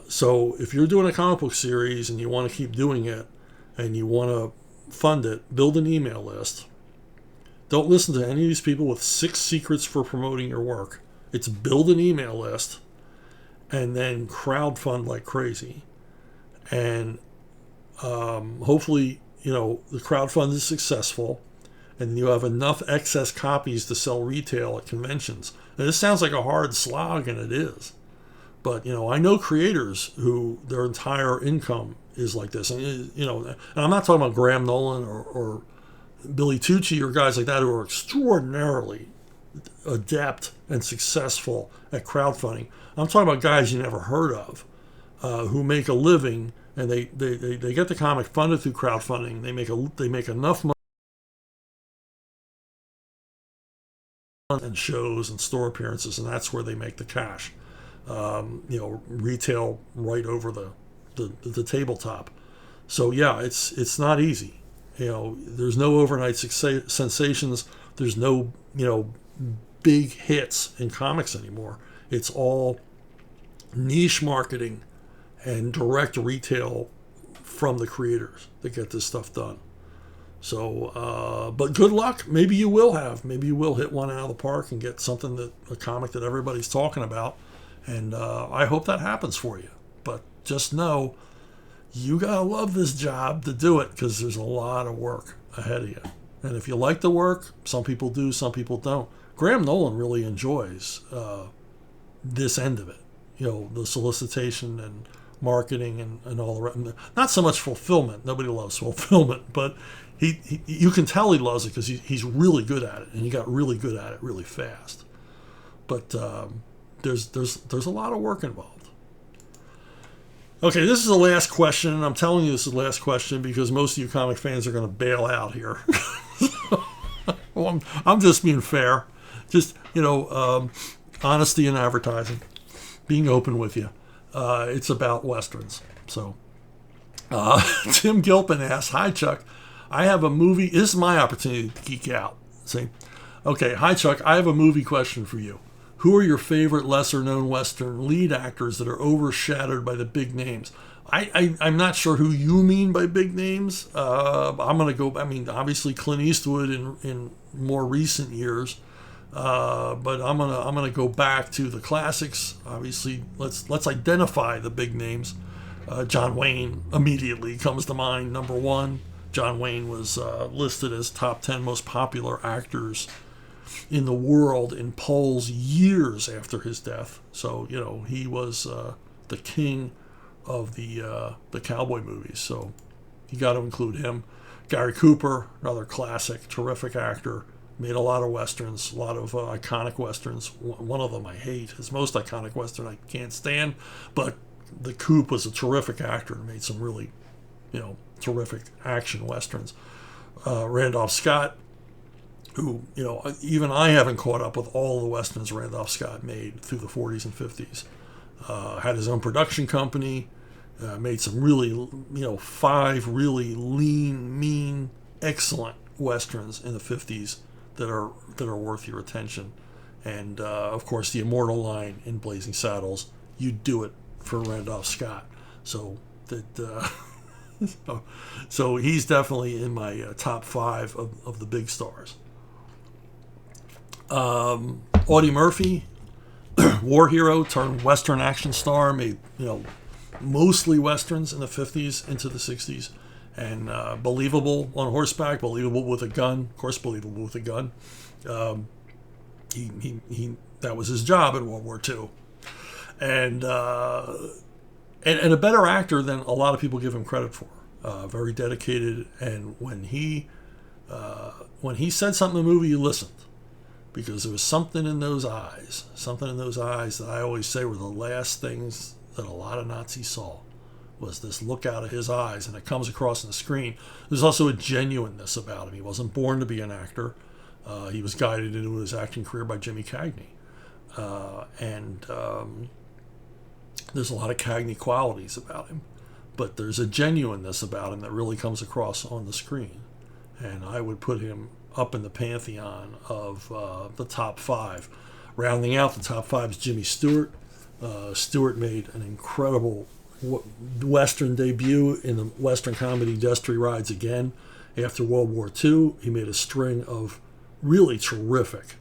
S1: So if you're doing a comic book series and you want to keep doing it and you want to fund it, build an email list. Don't listen to any of these people with 6 secrets for promoting your work. It's build an email list and then crowdfund like crazy. And hopefully, the crowdfund is successful and you have enough excess copies to sell retail at conventions. And this sounds like a hard slog, and it is. But, I know creators who their entire income is like this. And, and I'm not talking about Graham Nolan or Billy Tucci or guys like that who are extraordinarily adept and successful at crowdfunding. I'm talking about guys you never heard of who make a living, and they get the comic funded through crowdfunding. They make enough money and shows and store appearances, and that's where they make the cash. Retail right over the tabletop. So yeah, it's not easy. There's no overnight sensations. There's no big hits in comics anymore. It's all niche marketing and direct retail from the creators that get this stuff done. So, but good luck. Maybe you will hit one out of the park and get a comic that everybody's talking about. And I hope that happens for you. But just know, you gotta love this job to do it, because there's a lot of work ahead of you. And if you like the work, some people do, some people don't. Graham Nolan really enjoys this end of it. The solicitation and marketing and all the rest. Not so much fulfillment. Nobody loves fulfillment, but you can tell he loves it because he's really good at it, and he got really good at it really fast. But there's a lot of work involved. Okay, this is the last question, and I'm telling you this is the last question because most of you comic fans are going to bail out here. Well, I'm just being fair. Just, honesty in advertising. Being open with you. It's about Westerns. So, Tim Gilpin asks, "Hi, Chuck. I have a movie." This is my opportunity to geek out. See? Okay, "Hi, Chuck. I have a movie question for you. Who are your favorite lesser-known Western lead actors that are overshadowed by the big names?" I'm not sure who you mean by big names. I'm going to go, obviously Clint Eastwood in more recent years. But I'm gonna go back to the classics. Obviously, let's identify the big names. John Wayne immediately comes to mind, number one. John Wayne was listed as top 10 most popular actors in the world in polls years after his death. So he was the king of the cowboy movies. So you got to include him. Gary Cooper, another classic, terrific actor. Made a lot of westerns, a lot of iconic westerns. One of them I hate. His most iconic western I can't stand, but the Coop was a terrific actor and made some really, terrific action westerns. Randolph Scott, who, even I haven't caught up with all the westerns Randolph Scott made through the 40s and 50s. Had his own production company. Made some really, 5 really lean, mean, excellent westerns in the 50s that are worth your attention. And of course, the immortal line in Blazing Saddles, "You do it for Randolph Scott." So that so he's definitely in my top 5 of the big stars. Audie Murphy, war hero turned Western action star, made mostly westerns in the 50s into the 60s, and believable on horseback, believable with a gun, of course, believable with a gun. He that was his job in World War II, and a better actor than a lot of people give him credit for. Very dedicated, and when he said something in the movie, you listened, because there was something in those eyes that I always say were the last things that a lot of Nazis saw, was this look out of his eyes, and it comes across on the screen. There's also a genuineness about him. He wasn't born to be an actor. He was guided into his acting career by Jimmy Cagney. And there's a lot of Cagney qualities about him, but there's a genuineness about him that really comes across on the screen. And I would put him up in the pantheon of the top 5. Rounding out the top 5 is Jimmy Stewart. Stewart made an incredible Western debut in the Western comedy Destry Rides Again. After World War II, he made a string of really terrific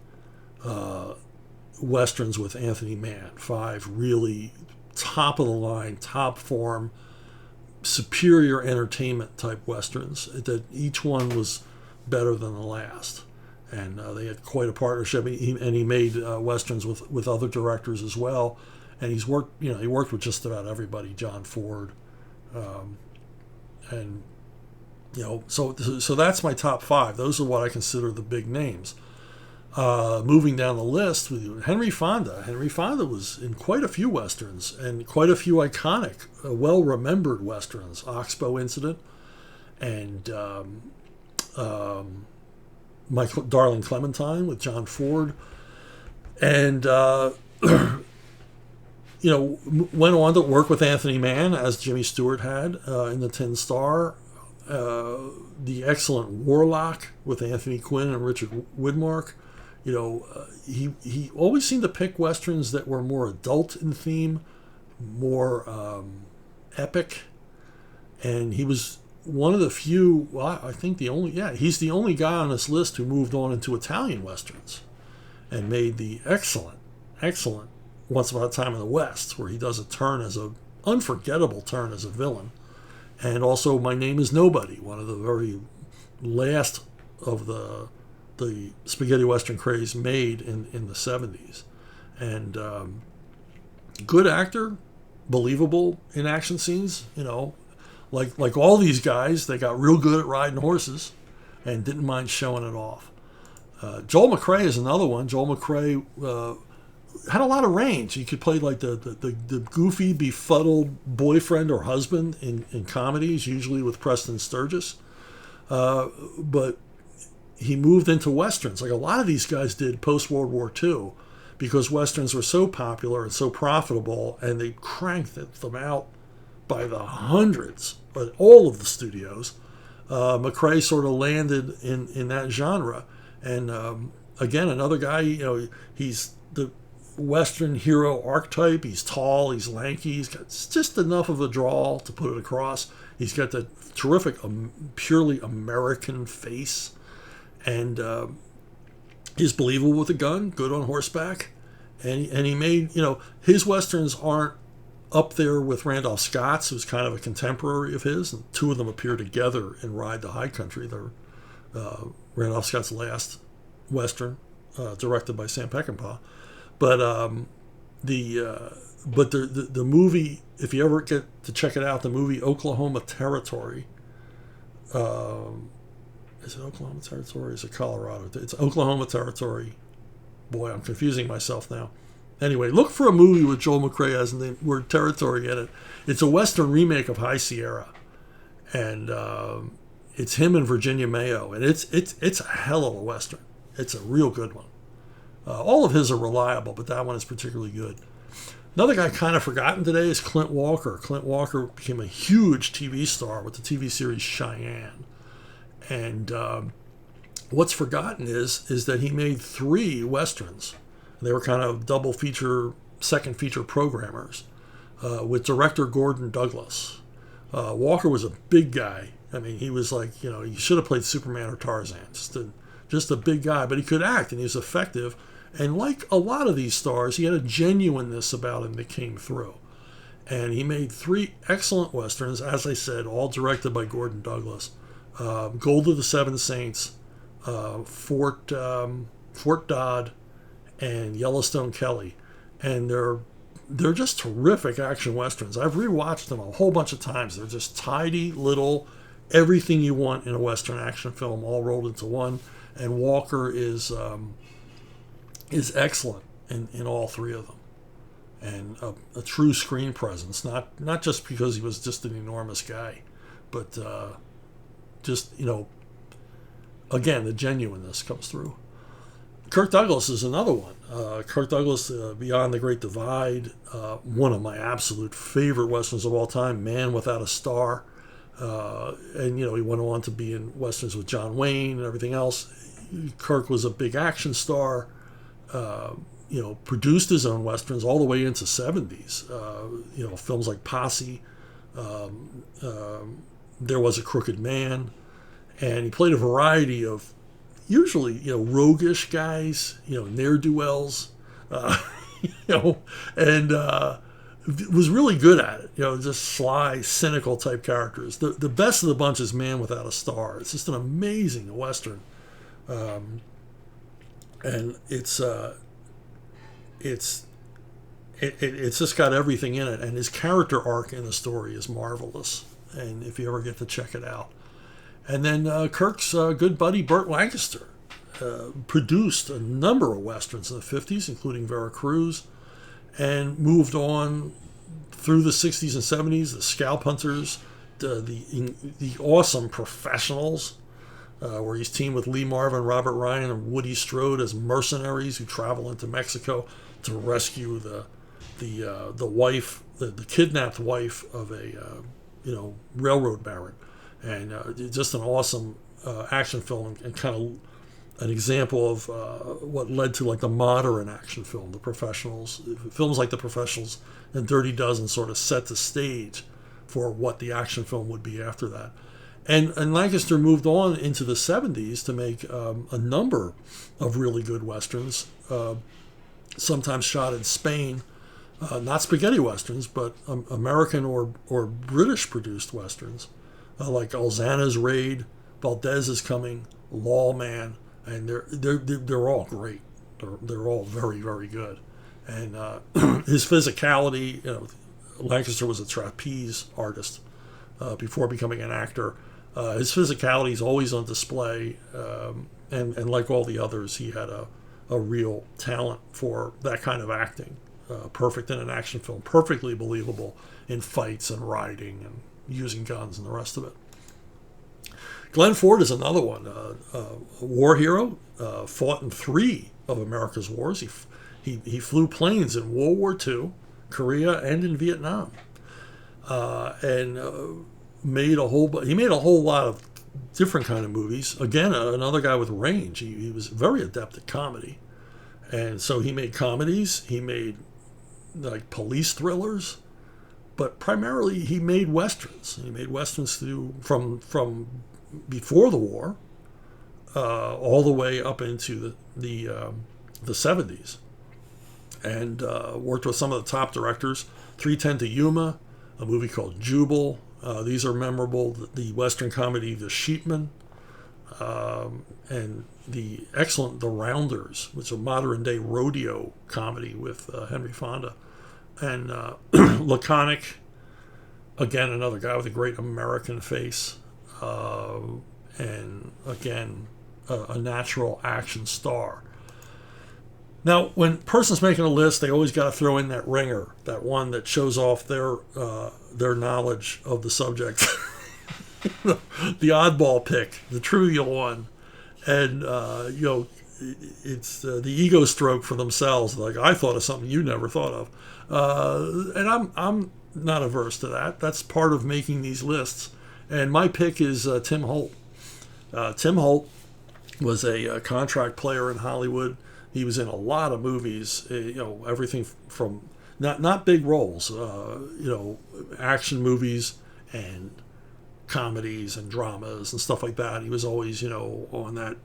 S1: Westerns with Anthony Mann. 5 really top of the line, top form, superior entertainment type Westerns, that each one was better than the last. And they had quite a partnership. And he made Westerns with other directors as well. And he worked with just about everybody, John Ford. So that's my top 5. Those are what I consider the big names. Moving down the list with Henry Fonda. Henry Fonda was in quite a few Westerns, and quite a few iconic, well-remembered Westerns. Oxbow Incident, and My Darling Clementine with John Ford. And went on to work with Anthony Mann, as Jimmy Stewart had, in The Tin Star. The excellent Warlock with Anthony Quinn and Richard Widmark. He always seemed to pick Westerns that were more adult in theme, more epic. And he was one of the few, he's the only guy on this list who moved on into Italian Westerns and made the excellent Once Upon a Time in the West, where he does an unforgettable turn as a villain. And also My Name is Nobody, one of the very last of the spaghetti Western craze made in the 70s. And good actor, believable in action scenes, like all these guys, they got real good at riding horses and didn't mind showing it off. Joel McCrea is another one. Joel McCrea had a lot of range. He could play like the goofy, befuddled boyfriend or husband in comedies, usually with Preston Sturgis. But he moved into Westerns, like a lot of these guys did post-World War II, because Westerns were so popular and so profitable, and they cranked them out by the hundreds at all of the studios. McCrea sort of landed in that genre. And again, another guy, he's the Western hero archetype. He's tall, he's lanky, he's got just enough of a drawl to put it across. He's got the terrific, purely American face, and he's believable with a gun, good on horseback, and he made, his Westerns aren't up there with Randolph Scott's, who's kind of a contemporary of his, and 2 of them appear together in Ride the High Country. They're Randolph Scott's last Western, directed by Sam Peckinpah. But the movie, if you ever get to check it out, the movie Oklahoma Territory. Is it Oklahoma Territory? Or is it Colorado? It's Oklahoma Territory. Boy, I'm confusing myself now. Anyway, look for a movie with Joel McCrea as the word territory in it. It's a Western remake of High Sierra, and it's him and Virginia Mayo, and it's a hell of a Western. It's a real good one. All of his are reliable, but that one is particularly good. Another guy kind of forgotten today is Clint Walker. Clint Walker became a huge TV star with the TV series Cheyenne. And what's forgotten is that he made 3 Westerns. They were kind of double feature, second feature programmers with director Gordon Douglas. Walker was a big guy. I mean, he was like, he should have played Superman or Tarzan. Just a big guy, but he could act and he was effective. And like a lot of these stars, he had a genuineness about him that came through. And he made 3 excellent Westerns, as I said, all directed by Gordon Douglas. Gold of the Seven Saints, Fort Dodd, and Yellowstone Kelly. And they're just terrific action Westerns. I've rewatched them a whole bunch of times. They're just tidy, little, everything you want in a Western action film all rolled into one. And Walker is excellent in all 3 of them. And a true screen presence, not just because he was just an enormous guy, but just, again, the genuineness comes through. Kirk Douglas is another one. Kirk Douglas, Beyond the Great Divide, one of my absolute favorite Westerns of all time, Man Without a Star. And, he went on to be in Westerns with John Wayne and everything else. Kirk was a big action star, produced his own Westerns all the way into 70s. Films like Posse, There Was a Crooked Man, and he played a variety of usually, roguish guys, ne'er-do-wells, and was really good at it, just sly, cynical type characters. The best of the bunch is Man Without a Star. It's just an amazing Western. And it's just got everything in it, and his character arc in the story is marvelous. And if you ever get to check it out, and then Kirk's good buddy Burt Lancaster produced a number of Westerns in the 50s, including Veracruz, and moved on through the 60s and 70s, the Scalp Hunters, the awesome Professionals, where he's teamed with Lee Marvin, Robert Ryan, and Woody Strode as mercenaries who travel into Mexico to rescue the wife, the kidnapped wife of a railroad baron. And just an awesome action film, and kind of an example of what led to like the modern action film, The Professionals. Films like The Professionals and Dirty Dozen sort of set the stage for what the action film would be after that. And Lancaster moved on into the 70s to make a number of really good Westerns, sometimes shot in Spain. Not spaghetti Westerns, but American or British produced Westerns. Like Alzana's Raid, Valdez is Coming, Lawman, and they're all great. They're all very, very good. And his physicality, Lancaster was a trapeze artist before becoming an actor. His physicality is always on display, and like all the others, he had a real talent for that kind of acting. Perfect in an action film, perfectly believable in fights and riding and using guns and the rest of it. Glenn Ford is another one, a war hero, fought in 3 of America's wars. He flew planes in World War II, Korea, and in Vietnam, and made a whole lot of different kind of movies. Again, another guy with range. He was very adept at comedy, and so he made comedies. He made like police thrillers, but primarily he made Westerns. He made Westerns from before the war all the way up into the 70s, and worked with some of the top directors. 3:10 to Yuma, a movie called Jubal. These are memorable. The Western comedy The Sheepman, and the excellent The Rounders, which is a modern day rodeo comedy with Henry Fonda, and Laconic, again another guy with a great American face, and again a natural action star. Now, when person's making a list, they always got to throw in that ringer, that one that shows off their knowledge of the subject, the oddball pick, the trivial one, and it's the ego stroke for themselves. Like, I thought of something you never thought of. And I'm not averse to that. That's part of making these lists. And my pick is Tim Holt. Tim Holt was a contract player in Hollywood. He was in a lot of movies, everything from not big roles, action movies and comedies and dramas and stuff like that. He was always, on that,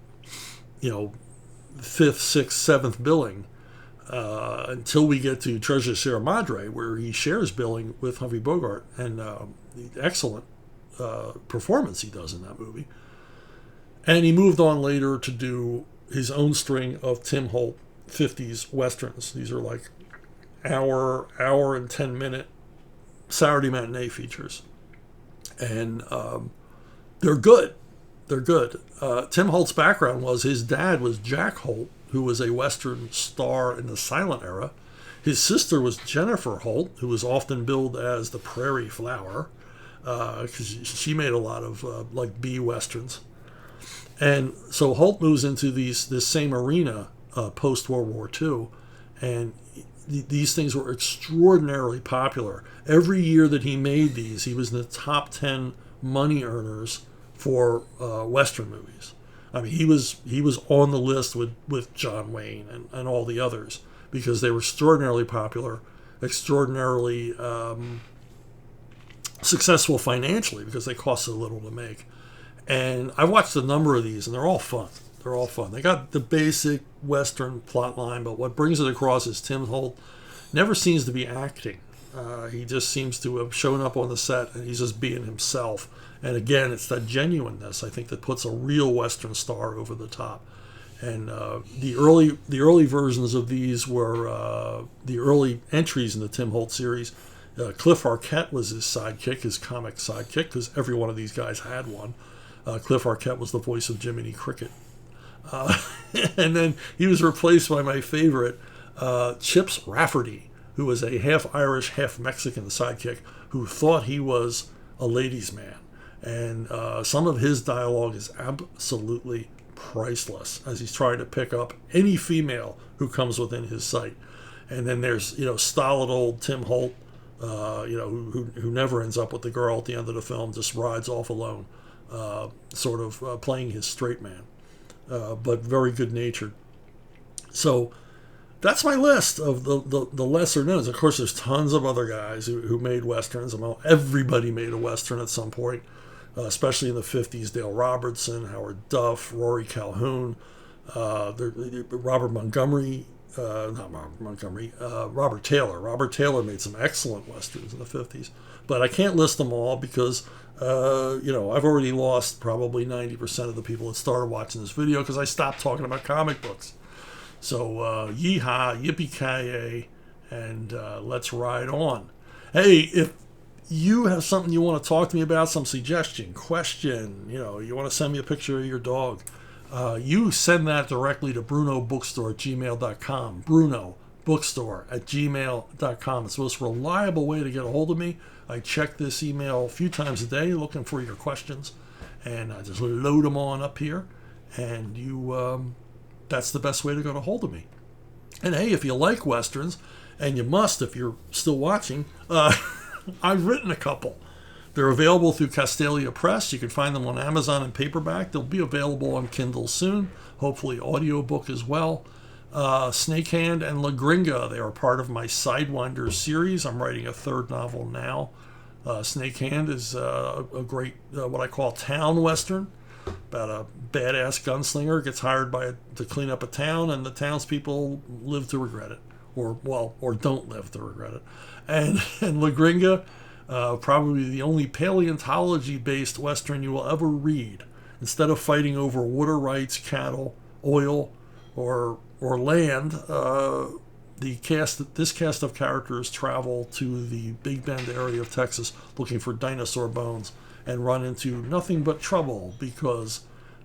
S1: fifth, sixth, seventh billing until we get to Treasure Sierra Madre, where he shares billing with Humphrey Bogart, and the excellent performance he does in that movie. And he moved on later to do his own string of Tim Holt 50s westerns. These are like hour and 10-minute Saturday matinee features. And they're good. They're good. Tim Holt's background was his dad was Jack Holt, who was a Western star in the silent era. His sister was Jennifer Holt, who was often billed as the Prairie Flower, because she made a lot of like B westerns. And so Holt moves into this same arena post World War II, and these things were extraordinarily popular. Every year that he made these, he was in the top 10 money earners for Western movies. I mean, he was on the list with John Wayne and all the others, because they were extraordinarily popular, extraordinarily successful financially, because they cost so little to make. And I've watched a number of these, and they're all fun. They're all fun. They got the basic Western plot line, but what brings it across is Tim Holt never seems to be acting. He just seems to have shown up on the set, and he's just being himself. And again, it's that genuineness, I think, that puts a real Western star over the top. And the early versions of these were the early entries in the Tim Holt series. Cliff Arquette was his sidekick, his comic sidekick, because every one of these guys had one. Cliff Arquette was the voice of Jiminy Cricket. And then he was replaced by my favorite, Chips Rafferty, who was a half Irish, half Mexican sidekick who thought he was a ladies' man. And some of his dialogue is absolutely priceless as he's trying to pick up any female who comes within his sight. And then there's, stolid old Tim Holt, who never ends up with the girl at the end of the film, just rides off alone, sort of playing his straight man, but very good-natured. So that's my list of the lesser knowns. Of course, there's tons of other guys who made Westerns. Everybody made a Western at some point, especially in the 50s. Dale Robertson, Howard Duff, Rory Calhoun, Robert Taylor. Robert Taylor made some excellent Westerns in the 50s. But I can't list them all because, I've already lost probably 90% of the people that started watching this video because I stopped talking about comic books. So, yeehaw, yippee-ki-yay, and let's ride on. Hey, if you have something you want to talk to me about, some suggestion, question, you want to send me a picture of your dog, you send that directly to brunobookstore@gmail.com. brunobookstore@gmail.com. It's the most reliable way to get a hold of me. I check this email a few times a day looking for your questions, and I just load them on up here, and that's the best way to get a hold of me. And hey, if you like Westerns, and you must if you're still watching, I've written a couple. They're available through Castalia Press. You can find them on Amazon and paperback. They'll be available on Kindle soon, hopefully audiobook as well. Snakehand and La Gringa, they are part of my Sidewinder series. I'm writing a third novel now. Snakehand is a great, what I call town Western, about a badass gunslinger gets hired to clean up a town, and the townspeople live to regret it, or don't live to regret it. And La Gringa, probably the only paleontology-based Western you will ever read. Instead of fighting over water rights, cattle, oil, or land, this cast of characters travel to the Big Bend area of Texas looking for dinosaur bones and run into nothing but trouble because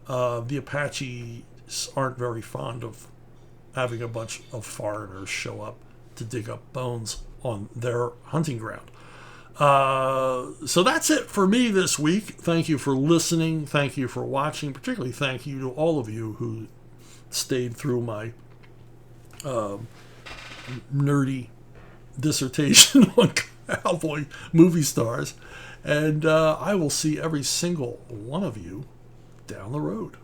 S1: the Apaches aren't very fond of having a bunch of foreigners show up to dig up bones on their hunting ground. So that's it for me this week. Thank you for listening. Thank you for watching. Particularly thank you to all of you who stayed through my nerdy dissertation on cowboy movie stars. And I will see every single one of you down the road.